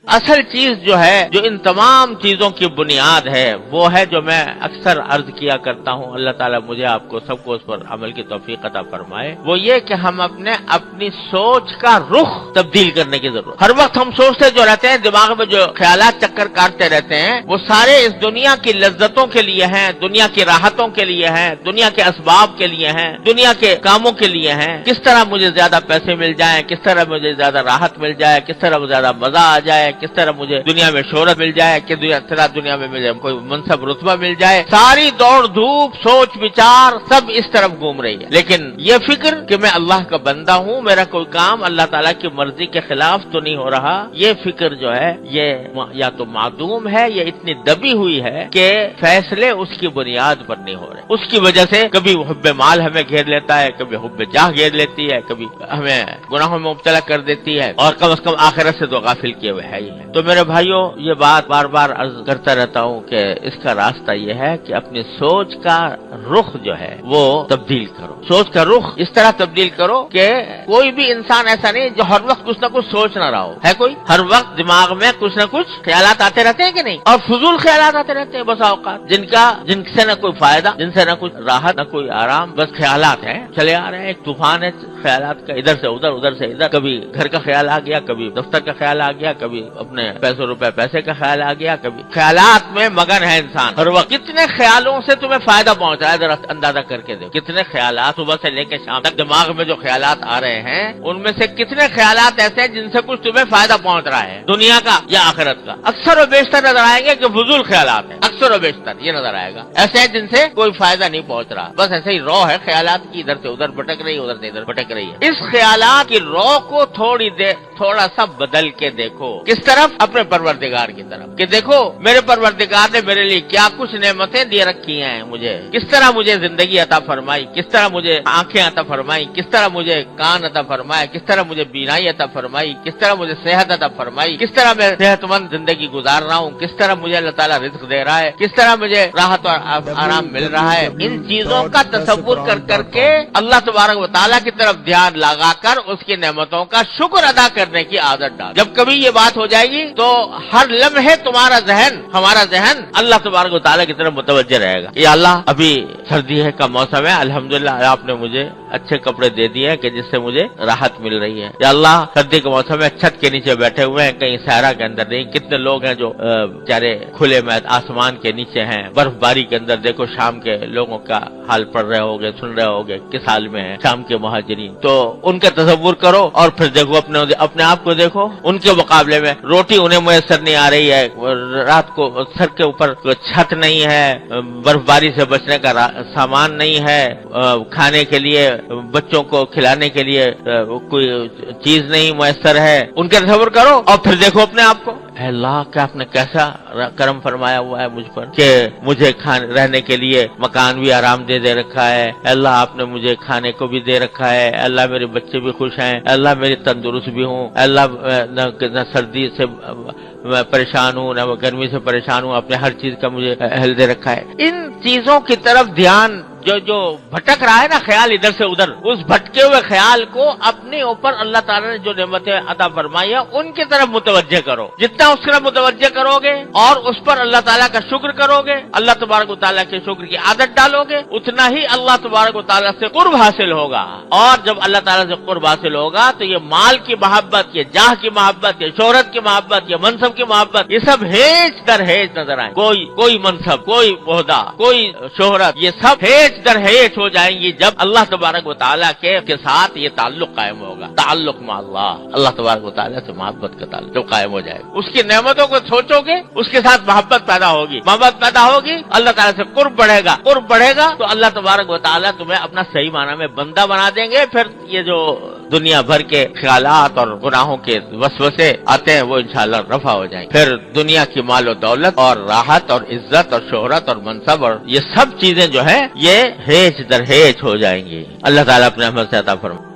اصل چیز جو ہے، جو ان تمام چیزوں کی بنیاد ہے، وہ ہے جو میں اکثر عرض کیا کرتا ہوں، اللہ تعالیٰ مجھے آپ کو سب کو اس پر عمل کی توفیق عطا فرمائے، وہ یہ کہ ہم اپنی سوچ کا رخ تبدیل کرنے کی ضرورت۔ ہر وقت ہم سوچتے جو رہتے ہیں، دماغ میں جو خیالات چکر کاٹتے رہتے ہیں، وہ سارے اس دنیا کی لذتوں کے لیے ہیں، دنیا کی راحتوں کے لیے ہیں، دنیا کے اسباب کے لیے ہیں، دنیا کے کاموں کے لیے ہیں۔ کس طرح مجھے زیادہ پیسے مل جائیں، کس طرح مجھے زیادہ راحت مل جائے، کس طرح زیادہ مزہ آ جائے، کس طرح مجھے دنیا میں شہرت مل جائے، کس طرح دنیا میں مجھے کوئی منصب رتبہ مل جائے۔ ساری دوڑ دھوپ، سوچ وچار سب اس طرف گھوم رہی ہے، لیکن یہ فکر کہ میں اللہ کا بندہ ہوں، میرا کوئی کام اللہ تعالیٰ کی مرضی کے خلاف تو نہیں ہو رہا، یہ فکر جو ہے یہ یا تو معدوم ہے یا اتنی دبی ہوئی ہے کہ فیصلے اس کی بنیاد پر نہیں ہو رہے۔ اس کی وجہ سے کبھی حب مال ہمیں گھیر لیتا ہے، کبھی حب جاہ گھیر لیتی ہے، کبھی ہمیں گناہوں میں مبتلا کر دیتی ہے، اور کم از کم آخرت سے تو غافل کیے ہوئے ہے ہی ہے۔ تو میرے بھائیوں، یہ بات بار بار عرض کرتا رہتا ہوں کہ اس کا راستہ یہ ہے کہ اپنی سوچ کا رخ جو ہے وہ تبدیل کرو۔ سوچ کا رخ اس طرح تبدیل کرو کہ کوئی بھی انسان ایسا نہیں جو ہر وقت کچھ نہ کچھ سوچ نہ رہا ہو۔ ہے کوئی ہر وقت دماغ میں کچھ نہ کچھ خیالات آتے رہتے ہیں کہ نہیں؟ اور فضول خیالات آتے رہتے ہیں بس اوقات، جن سے نہ کوئی فائدہ، جن سے نہ کچھ راحت، نہ کوئی آرام، بس خیالات ہیں چلے آ رہے ہیں۔ ایک طوفان ہے خیالات کا، ادھر سے ادھر، ادھر سے ادھر، کبھی گھر کا خیال آ گیا، کبھی دفتر کا خیال آ گیا، کبھی اپنے پیسے کا خیال آ گیا، کبھی خیالات میں مگن ہے انسان ہر وقت۔ کتنے خیالوں سے تمہیں فائدہ پہنچ رہا ہے ذرا اندازہ کر کے دیکھو، کتنے خیالات صبح سے لے کے شام تک دماغ میں جو خیالات آ رہے ہیں، ان میں سے کتنے خیالات ایسے ہیں جن سے کچھ تمہیں فائدہ پہنچ رہا ہے، دنیا کا یا آخرت کا؟ اکثر و بیشتر نظر آئیں گے کہ فضول خیالات ہیں، اکثر و بیشتر یہ نظر آئے گا، ایسے ہیں جن سے کوئی فائدہ نہیں پہنچ رہا، بس ایسے ہی رو ہے خیالات کی، ادھر سے ادھر بھٹک رہی ہے، ادھر سے ادھر بھٹک رہی ہے۔ اس خیالات کی رو کو تھوڑا سا بدل کے دیکھو، کس طرف؟ اپنے پروردگار کی طرف، کہ دیکھو میرے پروردگار نے میرے لیے کیا کچھ نعمتیں دے رکھی ہیں، مجھے کس طرح مجھے زندگی عطا فرمائی، کس طرح مجھے آنکھیں عطا فرمائی، کس طرح مجھے کان عطا فرمایا، کس طرح مجھے بینائی عطا فرمائی، کس طرح مجھے صحت عطا فرمائی، کس طرح میں صحت مند زندگی گزار رہا ہوں، کس طرح مجھے اللہ تعالیٰ رزق دے رہا ہے، کس طرح مجھے راحت اور آرام مل رہا ہے۔ ان چیزوں کا تصور کر کے اللہ تبارک و تعالیٰ کی طرف دھیان لگا کر اس کی نعمتوں کا شکر ادا کرنے کی عادت ڈال۔ جب کبھی یہ بات ہو جائے گی تو ہر لمحے ہمارا ذہن اللہ تبارک و تعالیٰ کی طرف متوجہ رہے گا۔ یا اللہ، ابھی سردی کا موسم ہے، الحمدللہ آپ نے مجھے اچھے کپڑے دے دیے ہیں کہ جس سے مجھے راحت مل رہی ہے۔ یا اللہ، سردی کا موسم ہے، چھت کے نیچے بیٹھے ہوئے ہیں، کہیں صحرا کے اندر نہیں۔ کتنے لوگ ہیں جو بیچارے کھلے میں آسمان کے نیچے ہیں، برف باری کے اندر۔ دیکھو شام کے لوگوں کا حال پڑھ رہے ہوگے، سن رہے ہوگے کس حال میں ہیں شام کے مہاجرین۔ تو ان کا تصور کرو اور پھر دیکھو اپنے آپ کو دیکھو، ان کے مقابلے میں روٹی انہیں میسر نہیں آ رہی ہے، رات کو سر کے اوپر چھت نہیں ہے، برف باری سے بچنے کا سامان نہیں ہے، کھانے کے لیے بچوں کو کھلانے کے لیے کوئی چیز نہیں میسر ہے۔ ان کا تصور کرو اور پھر دیکھو اپنے آپ کو، اے اللہ کیا آپ نے کیسا کرم فرمایا ہوا ہے مجھ پر کہ مجھے رہنے کے لیے مکان بھی آرام دے رکھا ہے، اے اللہ آپ نے مجھے کھانے کو بھی دے رکھا ہے، اے اللہ میرے بچے بھی خوش ہیں، اے اللہ میری تندرست بھی ہوں، اے اللہ نہ سردی سے میں پریشان ہوں نہ گرمی سے پریشان ہوں، اپنے ہر چیز کا مجھے اہل دے رکھا ہے۔ ان چیزوں کی طرف دھیان جو بھٹک رہا ہے نا خیال ادھر سے ادھر، اس بھٹکے ہوئے خیال کو اپنے اوپر اللہ تعالیٰ نے جو نعمتیں عطا فرمائی ہے ان کی طرف متوجہ کرو۔ جتنا اس طرف متوجہ کرو گے اور اس پر اللہ تعالیٰ کا شکر کرو گے، اللہ تبارک و تعالیٰ کے شکر کی عادت ڈالو گے، اتنا ہی اللہ تبارک و تعالیٰ سے قرب حاصل ہوگا۔ اور جب اللہ تعالیٰ سے قرب حاصل ہوگا تو یہ مال کی محبت، یہ جاہ کی محبت، یہ شہرت کی محبت، یہ منصب کی محبت، یہ سب ہیج در ہیج نظر آئیں۔ کوئی منصب، کوئی عہدہ، کوئی شہرت، یہ سب ہیج در ہیج ہو جائیں گی جب اللہ تبارک و تعالیٰ کے ساتھ یہ تعلق قائم ہوگا۔ تعلق مع اللہ تبارک و تعالیٰ سے محبت کا تعلق قائم ہو جائے گا۔ اس کی نعمتوں کو سوچو گے، اس کے ساتھ محبت پیدا ہوگی، اللہ تعالیٰ سے قرب بڑھے گا تو اللہ تبارک و تعالیٰ تمہیں اپنا صحیح معنی میں بندہ بنا دیں گے۔ پھر یہ جو دنیا بھر کے خیالات اور گناہوں کے وسوسے آتے ہیں وہ انشاءاللہ رفع ہو جائیں گے۔ پھر دنیا کی مال و دولت اور راحت اور عزت اور شہرت اور منصب اور یہ سب چیزیں جو ہیں یہ ہیج در ہیج ہو جائیں گی۔ اللہ تعالیٰ اپنے رحمت سے عطا فرمائے۔